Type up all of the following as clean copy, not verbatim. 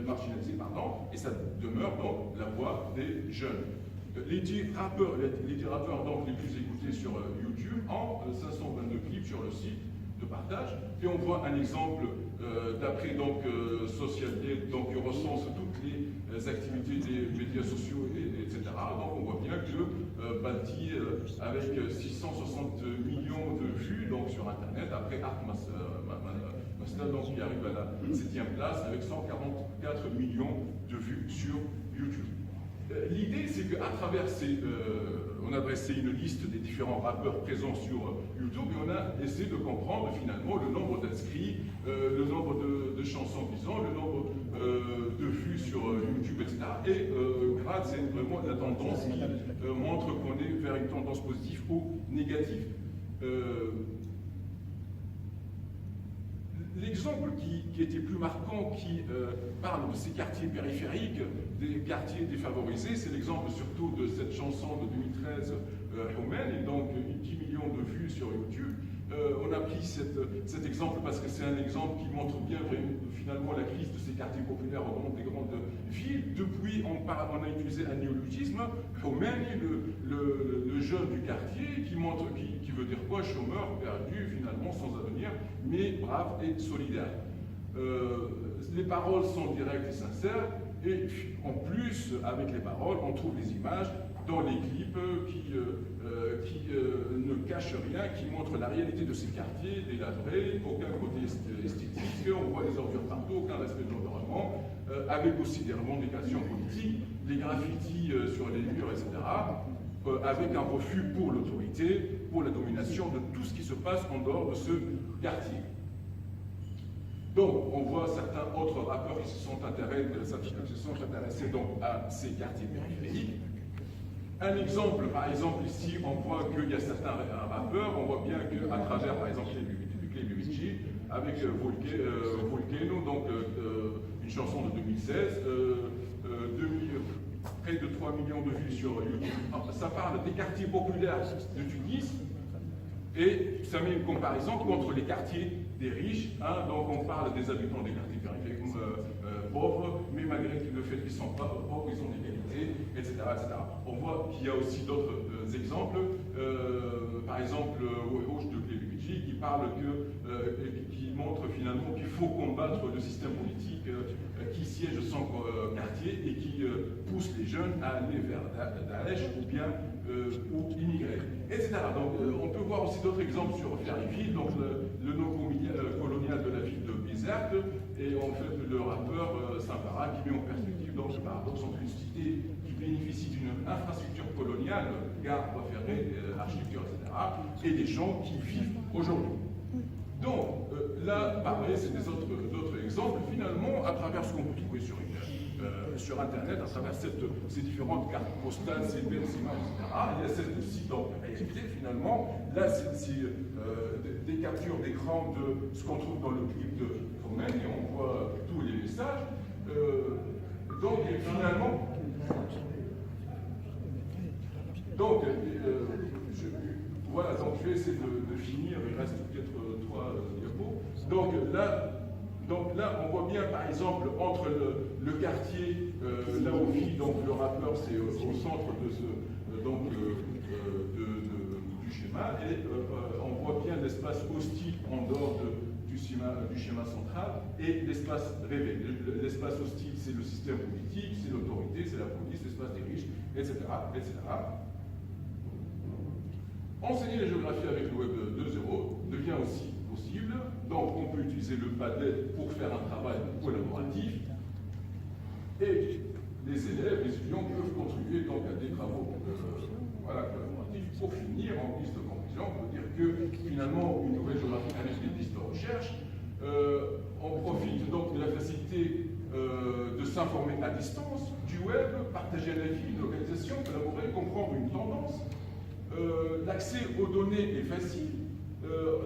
marginalisés, pardon, et ça demeure donc la voix des jeunes. Les 10 rappeurs donc, les plus écoutés sur YouTube en 522 clips sur le site de partage. Et on voit un exemple d'après donc Socialnet, donc qui recense toutes les activités des médias sociaux, etc. Donc on voit bien que Balti, avec 660 millions de vues donc, sur Internet, après Artmaster, donc, qui arrive à la 7e place avec 144 millions de vues sur YouTube. L'idée, c'est qu'à travers on a dressé une liste des différents rappeurs présents sur YouTube et on a essayé de comprendre finalement le nombre d'inscrits, le nombre de chansons qu'ils ont, le nombre de vues sur YouTube, etc. Et grâce, c'est vraiment la tendance qui montre qu'on est vers une tendance positive ou négative. L'exemple qui était plus marquant, qui parle de ces quartiers périphériques, des quartiers défavorisés, c'est l'exemple surtout de cette chanson de 2013, Roumaine, et donc 10 millions de vues sur YouTube. On a pris cet exemple parce que c'est un exemple qui montre bien finalement la crise de ces quartiers populaires au nom des grandes villes. Depuis, on a utilisé un néologisme, Roumaine, le jeune du quartier, qui veut dire quoi? Chômeur, perdu, finalement, sans avenir, mais brave et solidaire. Les paroles sont directes et sincères, et en plus, avec les paroles, on trouve les images dans les clips qui ne cachent rien, qui montrent la réalité de ces quartiers délabrés, aucun côté esthétique, on voit des ordures partout, aucun respect de l'environnement, avec aussi des revendications politiques, des graffitis sur les murs, etc., avec un refus pour l'autorité, pour la domination de tout ce qui se passe en dehors de ce quartier. Donc, on voit certains autres rappeurs qui se sont intéressés donc, à ces quartiers périphériques. Un exemple, par exemple, ici, on voit qu'il y a certains rappeurs, on voit bien qu'à travers, par exemple, les Luigi, avec Volcano, donc une chanson de 2016, près de 3 millions de vues sur YouTube. Ça parle des quartiers populaires de Tunis, et ça met une comparaison contre les quartiers des riches. Hein, donc on parle des habitants des quartiers périphériques pauvres, mais malgré le fait qu'ils ne sont pas pauvres, ils ont l'égalité, etc., etc. On voit qu'il y a aussi d'autres exemples. Par exemple, Rouge de Cléluigi, qui parle qui montre finalement qu'il faut combattre le système politique qui siège son quartier et qui pousse les jeunes à aller vers Daesh ou bien ou immigrer, etc. Donc on peut voir aussi d'autres exemples sur Ferryville, donc le nom colonial de la ville de Bizerte, et en fait le rappeur Sampara qui met en perspective donc le paradoxe entre une cité qui bénéficie d'une infrastructure coloniale, gare, voie ferrée, architecture, etc., et des gens qui vivent aujourd'hui. Donc là, pareil, c'est d'autres exemples, finalement, à travers ce qu'on peut trouver sur Internet, à travers ces différentes cartes postales, ces images, etc. Il y a celle-ci, donc, réalité, finalement. Là, c'est des captures d'écran de ce qu'on trouve dans le clip de Romain, et on voit tous les messages. Donc, finalement... voilà, donc je vais essayer de finir, il reste peut-être 3 diapos. Donc là, on voit bien, par exemple, entre le quartier, là où vit donc, le rappeur, c'est au centre de du schéma, et on voit bien l'espace hostile en dehors du schéma central, et l'espace rêvé. L'espace hostile, c'est le système politique, c'est l'autorité, c'est la police, l'espace des riches, etc., etc. Enseigner la géographie avec le Web 2.0 devient aussi possible. Donc, on peut utiliser le PADET pour faire un travail collaboratif. Et les élèves, les étudiants peuvent contribuer donc à des travaux collaboratifs. Pour finir, en guise de conclusion, on peut dire que finalement, une nouvelle géographie avec des pistes de recherche, on profite donc de la facilité de s'informer à distance, du web, partager un avis, une localisation, collaborer, comprendre une tendance. L'accès aux données est facile.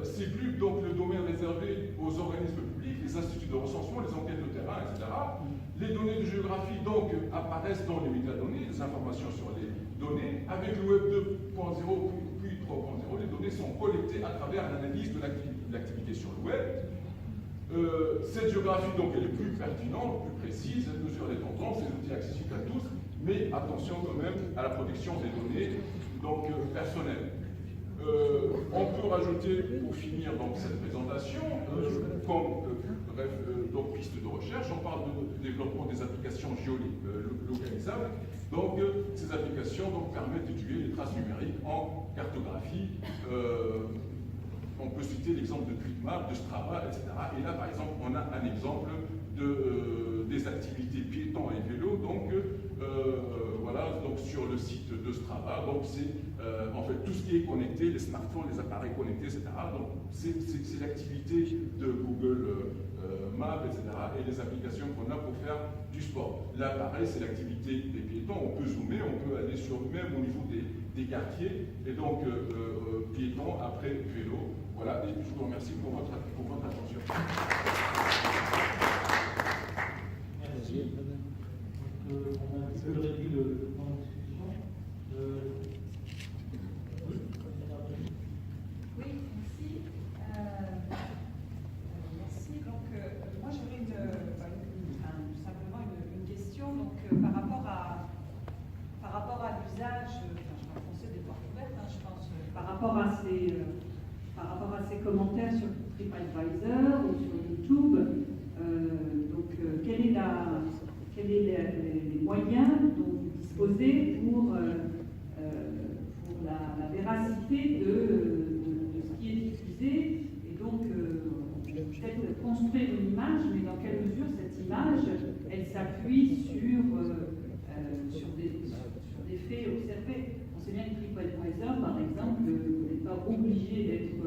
C'est plus donc le domaine réservé aux organismes publics, les instituts de recensement, les enquêtes de terrain, etc. Les données de géographie donc apparaissent dans les métadonnées, les informations sur les données. Avec le Web 2.0 puis 3.0, les données sont collectées à travers l'analyse de l'activité sur le web. Cette géographie, donc, elle est plus pertinente, plus précise, elle mesure les tendances, les outils accessibles à tous, mais attention quand même à la protection des données donc, personnelles. On peut rajouter, pour finir donc, cette présentation, comme donc, piste de recherche, on parle de développement des applications géolocalisables. Donc, ces applications donc, permettent d'étudier les traces numériques en cartographie. On peut citer l'exemple de Tweetmap, de Strava, etc. Et là, par exemple, on a un exemple des activités piétons et vélos. Donc, voilà, donc sur le site de Strava. Donc, c'est en fait tout ce qui est connecté, les smartphones, les appareils connectés, etc. Donc, c'est l'activité de Google Maps, etc. Et les applications qu'on a pour faire du sport. Là, pareil, c'est l'activité des piétons. On peut zoomer, on peut aller sur même au niveau des quartiers. Et donc, piétons après vélo. Voilà, et je vous remercie pour votre attention. Merci. On a un petit peu réduit le temps de discussion. Oui, merci. Merci. Donc, moi, j'aurais simplement une question par rapport à l'usage, je vais enfoncer des portes ouvertes, je pense, par rapport à ces commentaires sur TripAdvisor ou sur YouTube. Quels sont les moyens dont vous disposez pour la véracité de ce qui est diffusé, et donc peut-être construire une image, mais dans quelle mesure cette image, elle s'appuie sur des faits observés. On sait bien que TripAdvisor, par exemple, vous n'êtes pas obligé d'être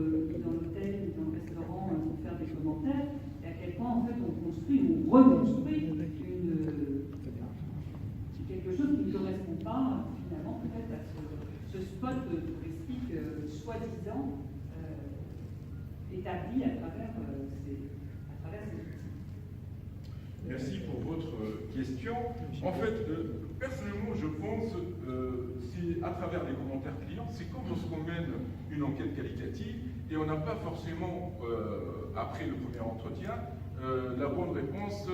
dans l'hôtel ou dans le restaurant pour faire des commentaires, et à quel point en fait on construit ou reconstruit quelque chose qui ne correspond pas finalement peut-être à ce spot touristique soi-disant établi à travers ces outils. Merci pour votre question. En fait, personnellement, je pense si à travers les commentaires clients, c'est comme lorsqu'on mène une enquête qualitative et on n'a pas forcément, après le premier entretien, la bonne réponse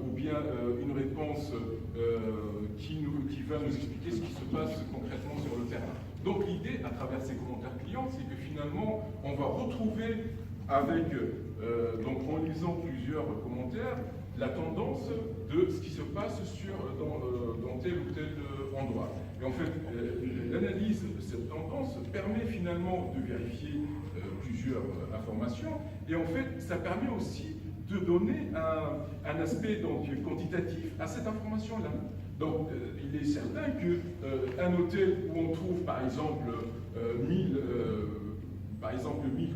ou bien une réponse qui va nous expliquer ce qui se passe concrètement sur le terrain. Donc l'idée, à travers ces commentaires clients, c'est que finalement, on va retrouver avec, donc en lisant plusieurs commentaires, la tendance de ce qui se passe dans tel ou tel endroit. Et en fait, l'analyse de cette tendance permet finalement de vérifier plusieurs informations, et en fait, ça permet aussi de donner un aspect donc, quantitatif à cette information-là. Donc, il est certain qu'un hôtel où on trouve, par exemple, 1000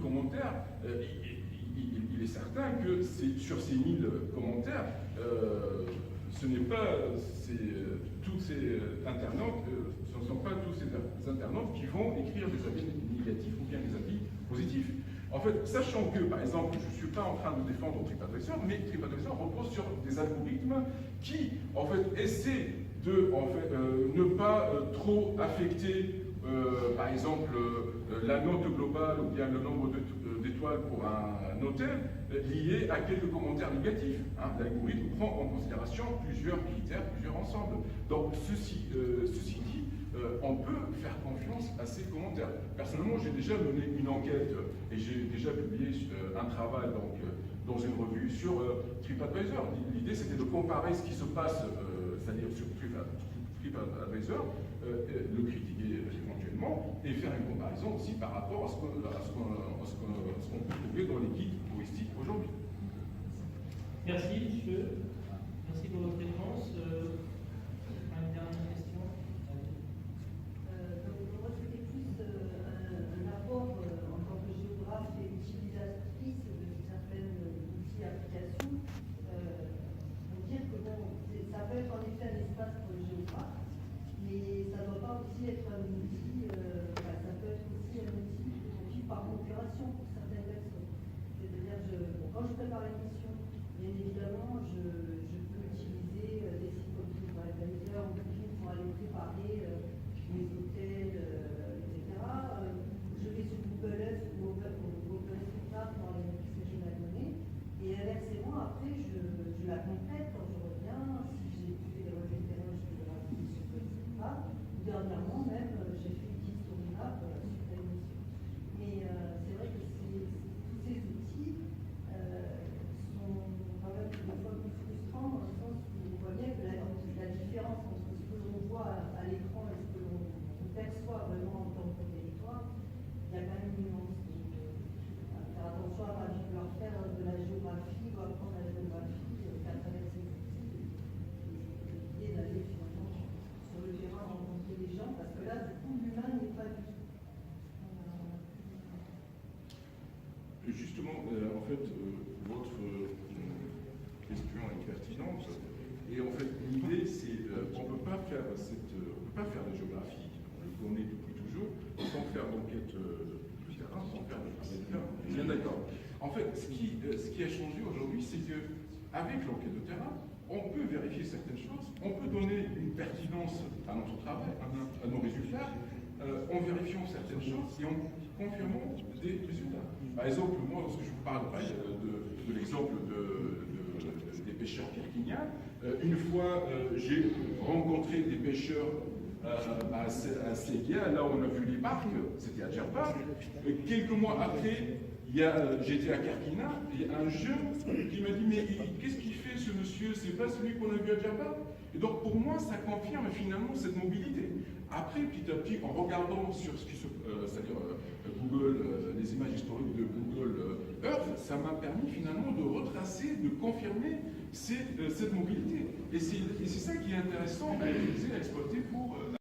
commentaires, il est certain que sur ces 1000 commentaires, ce n'est pas tous ces internautes, ce ne sont pas tous ces internautes qui vont écrire des avis négatifs ou bien des avis positifs. En fait, sachant que, par exemple, je ne suis pas en train de défendre TripAdvisor, mais TripAdvisor repose sur des algorithmes qui, en fait, essaient de ne pas trop affecter, par exemple, la note globale ou bien le nombre d'étoiles pour un hôtel lié à quelques commentaires négatifs. L'algorithme prend en considération plusieurs critères, plusieurs ensembles. Donc, ceci dit, on peut faire confiance à ces commentaires. Personnellement, j'ai déjà mené une enquête et j'ai déjà publié un travail dans une revue sur TripAdvisor. L'idée, c'était de comparer ce qui se passe, c'est-à-dire sur TripAdvisor, le critiquer éventuellement, et faire une comparaison aussi par rapport à ce qu'on peut trouver dans les guides touristiques aujourd'hui. Merci, monsieur. Merci pour votre réponse. Une dernière question. Moi, c'était plus un apport en tant que géographe et utilisatrice de certains outils et applications. Pour dire que ça peut être en effet un espace pour le géographe, mais ça ne doit pas aussi être un outil, ça peut être aussi un outil par procuration pour certaines personnes. C'est-à-dire, quand je prépare l'émission, bien évidemment, je peux utiliser des sites comme TripAdvisor ou Booking pour aller préparer mes hôtels, etc. Je vais sur Google Earth ou OpenStreetMap pour aller récupérer ma donnée. Et en fait, l'idée, c'est qu'on ne peut pas faire de géographie, on le connaît depuis toujours, sans faire d'enquête du terrain, sans faire de travail de terrain. Bien d'accord. En fait, ce qui a changé aujourd'hui, c'est qu'avec l'enquête de terrain, on peut vérifier certaines choses, on peut donner une pertinence à notre travail, à nos résultats, en vérifiant certaines choses et en confirmant des résultats. Par exemple, moi, lorsque je vous parle de l'exemple des pêcheurs kirkiniens, une fois j'ai rencontré des pêcheurs à Séguia, là où on a vu les barques, c'était à Djerba. Quelques mois après, j'étais à Karkina, et un jeune qui m'a dit mais qu'est-ce qu'il fait ce monsieur? C'est pas celui qu'on a vu à Djerba? Et donc pour moi, ça confirme finalement cette mobilité. Après, petit à petit, en regardant sur ce qui se, c'est-à-dire Google, les images historiques de Google Earth, ça m'a permis finalement de retracer, de confirmer cette mobilité. Et c'est ça qui est intéressant à utiliser, à exploiter pour